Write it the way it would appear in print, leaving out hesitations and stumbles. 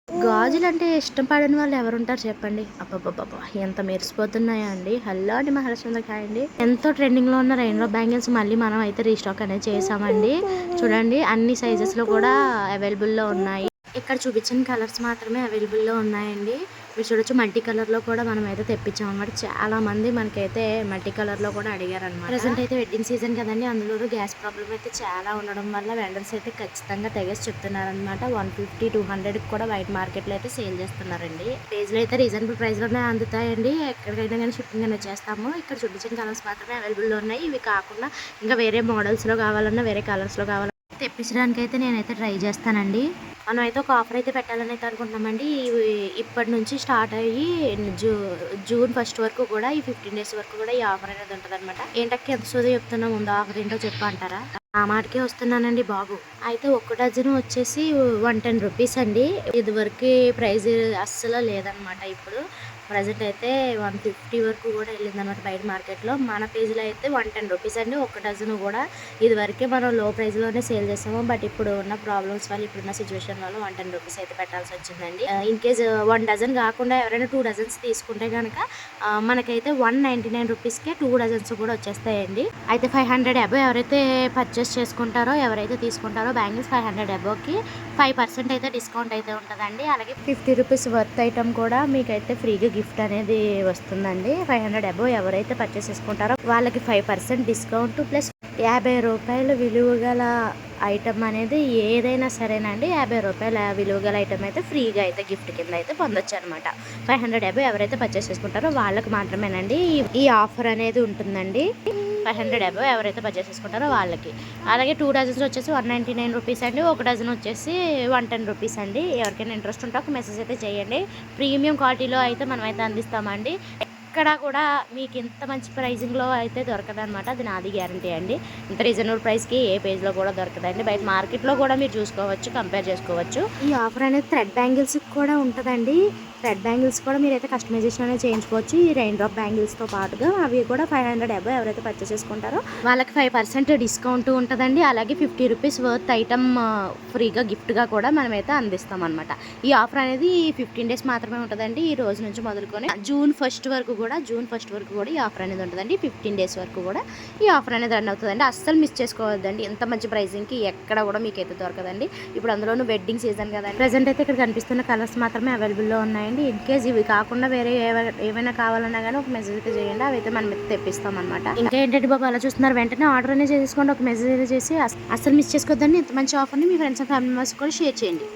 గాజులంటే ఇష్టం పడని వాళ్ళు ఎవరుంటారు చెప్పండి. అబ్బబ్బబ్బబ్బా! ఎంత మెరిసిపోతున్నాయో అండి. హల్లో అండి మహాలక్ష్మి హాయ్ అండి. ఎంతో ట్రెండింగ్‌లో ఉన్న రెయిన్‌బో బ్యాంగిల్స్ మళ్ళీ మనం అయితే రీస్టాక్ అనేది చేసామండి. చూడండి అన్ని సైజెస్‌లో కూడా అవైలబుల్‌లో ఉన్నాయి. ఇక్కడ చూపించిన కలర్స్ మాత్రమే అవైలబుల్‌లో ఉన్నాయండి. మీరు చూడొచ్చు మల్టీ కలర్‌లో కూడా మనమైతే తెప్పించామన్నమాట. చాలా మంది మనకైతే మల్టీ కలర్‌లో కూడా అడిగారన్నమాట. ప్రెజెంట్ అయితే వెడ్డింగ్ సీజన్ కదండీ. అందులోనూ గ్యాస్ ప్రాబ్లమ్ అయితే చాలా ఉండడం వల్ల వెండర్స్ అయితే ఖచ్చితంగా తెగేసి చెప్తున్నారన్నమాట. 150, 200కి కూడా బయట మార్కెట్‌లో అయితే సేల్ చేస్తున్నారండి. పేజ్‌లో అయితే రీజనబుల్ ప్రైస్‌లోనే అందుతాయండి. ఎక్కడికైనా కానీ షిప్పింగ్ అనేది చేస్తాము. ఇక్కడ చూపించిన కలర్స్ మాత్రమే అవైలబుల్‌లో ఉన్నాయి. ఇవి కాకుండా ఇంకా వేరే మోడల్స్‌లో కావాలన్నా, వేరే కలర్స్‌లో కావాలన్నా తెప్పించడానికి అయితే నేనైతే ట్రై చేస్తానండి. మనం అయితే ఒక ఆఫర్ అయితే పెట్టాలని అయితే అనుకుంటున్నామండి. ఇప్పటి నుంచి స్టార్ట్ అయ్యి జూ జూన్ ఫస్ట్ వరకు కూడా ఈ 15 డేస్ వరకు కూడా ఈ ఆఫర్ అనేది ఉంటదనమాట. ఏంటక్క ఎంత సోది చెప్తున్నా ముందు ఆఫర్ ఏంటో చెప్పు అంటారా? ఆ మాటకే వస్తున్నానండి బాబు. అయితే ఒక్క డజన్ వచ్చేసి 110 రూపీస్ అండి. ఇది వరకు ప్రైస్ అస్సలు లేదనమాట. ఇప్పుడు ప్రజెంట్ అయితే 150 వరకు కూడా వెళ్ళిందనమాట బయట మార్కెట్లో. మన పేజ్లో అయితే 110 రూపీస్ అండి ఒక డజన్ కూడా. ఇది వరకే మనం లో ప్రైస్లోనే సేల్ చేస్తాము. బట్ ఇప్పుడు ఉన్న ప్రాబ్లమ్స్ వల్ల ఇప్పుడున్న సిచ్యువేషన్ వల్ల 110 రూపీస్ అయితే పెట్టాల్సి వచ్చిందండి. ఇన్ కేస్ 1 డజన్ కాకుండా ఎవరైనా 2 డజన్స్ తీసుకుంటే కనుక మనకైతే 199 రూపీస్కే 2 డజన్స్ కూడా వచ్చేస్తాయండి. అయితే 500 అబో ఎవరైతే పర్చేస్ చేసుకుంటారో, ఎవరైతే తీసుకుంటారో బ్యాంగిల్స్ 500 అబోకి 5% అయితే డిస్కౌంట్ అయితే ఉంటుందండి. అలాగే 50 రూపీస్ వర్త్ ఐటమ్ కూడా మీకైతే ఫ్రీగా గిఫ్ట్ అనేది వస్తుందండి. 500 అబో ఎవరైతే పర్చేస్ చేసుకుంటారో వాళ్ళకి 5% డిస్కౌంట్ ప్లస్ 50 రూపాయలు విలువ గల ఐటమ్ అనేది ఏదైనా సరేనండి. 50 రూపాయల విలువ గల ఐటమ్ అయితే ఫ్రీగా అయితే గిఫ్ట్ కింద అయితే పొందొచ్చు అనమాట. 500 అబో ఎవరైతే పర్చేస్ చేసుకుంటారో వాళ్ళకి మాత్రమేనండి ఈ ఆఫర్ అనేది ఉంటుందండి. 500 అబో ఎవరైతే పర్చేస్ చేసుకుంటారో వాళ్ళకి. అలాగే 2 డజన్స్ వచ్చేసి 199 రూపీస్ అండి. ఒక డజన్ వచ్చేసి 110 రూపీస్ అండి. ఎవరికైనా ఇంట్రెస్ట్ ఉంటే ఒక మెసేజ్ అయితే చేయండి. ప్రీమియం క్వాలిటీలో అయితే మనమైతే అందిస్తామండి. ఎక్కడ కూడా మీకు ఇంత మంచి ప్రైజింగ్లో అయితే దొరకదనమాట. అది నాది గ్యారంటీ అండి. ఇంత రీజనబుల్ ప్రైస్కి ఏ పేజ్లో కూడా దొరకదండి. బయట మార్కెట్లో కూడా మీరు చూసుకోవచ్చు, కంపేర్ చేసుకోవచ్చు. ఈ ఆఫర్ అనేది థ్రెడ్ బ్యాంగిల్స్కి కూడా ఉంటుందండి. థ్రెడ్ బ్యాంగిల్స్ కూడా మీరైతే కస్టమైజేషన్ అనేది చేయించుకోవచ్చు. ఈ రెయిన్ డ్రాప్ బ్యాంగిల్స్తో పాటుగా అవి కూడా 500 అబో ఎవరైతే పర్చేస్ చేసుకుంటారో వాళ్ళకి 5% డిస్కౌంట్ ఉంటుందండి. అలాగే 50 రూపీస్ వర్త్ ఐటమ్ ఫ్రీగా గిఫ్ట్గా కూడా మనమైతే అందిస్తాం అనమాట. ఈ ఆఫర్ అనేది 15 డేస్ మాత్రమే ఉంటుందండి. ఈ రోజు నుంచి మొదలుకొని జూన్ ఫస్ట్ వరకు కూడా ఈ ఆఫర్ అనేది ఉంటుందండి. 15 డేస్ వరకు కూడా ఈ ఆఫర్ అనేది రన్ అవుతుందండి. అస్సలు మిస్ చేసుకోవద్దండి. ఎంత మంచి ప్రైజింగ్కి ఎక్కడ కూడా మీకైతే దొరకదండి. ఇప్పుడు అందులోనూ వెడ్డింగ్ సీజన్ కదండి. ప్రెజెంట్ అయితే ఇక్కడ కనిపిస్తున్న కలర్స్ మాత్రమే అవైలబుల్లో ఉన్నాయి. ఇన్ కేస్ ఇవి కాకుండా వేరే ఏమైనా కావాలన్నా కానీ ఒక మెసేజ్ అయితే చేయండి. అవి అయితే మనం తెప్పిస్తాం అనమాట. ఇంకా ఏంటంటే బాబు అలా చూస్తున్నారు, వెంటనే ఆర్డర్ అనేది చేసుకోండి. ఒక మెసేజ్ అయితే చేసి అస్సలు మిస్ చేసుకోవద్దండి. ఇంత మంచి ఆఫర్ని మీ ఫ్రెండ్స్ అండ్ ఫ్యామిలీ మెంబర్స్ కూడా షేర్ చేయండి.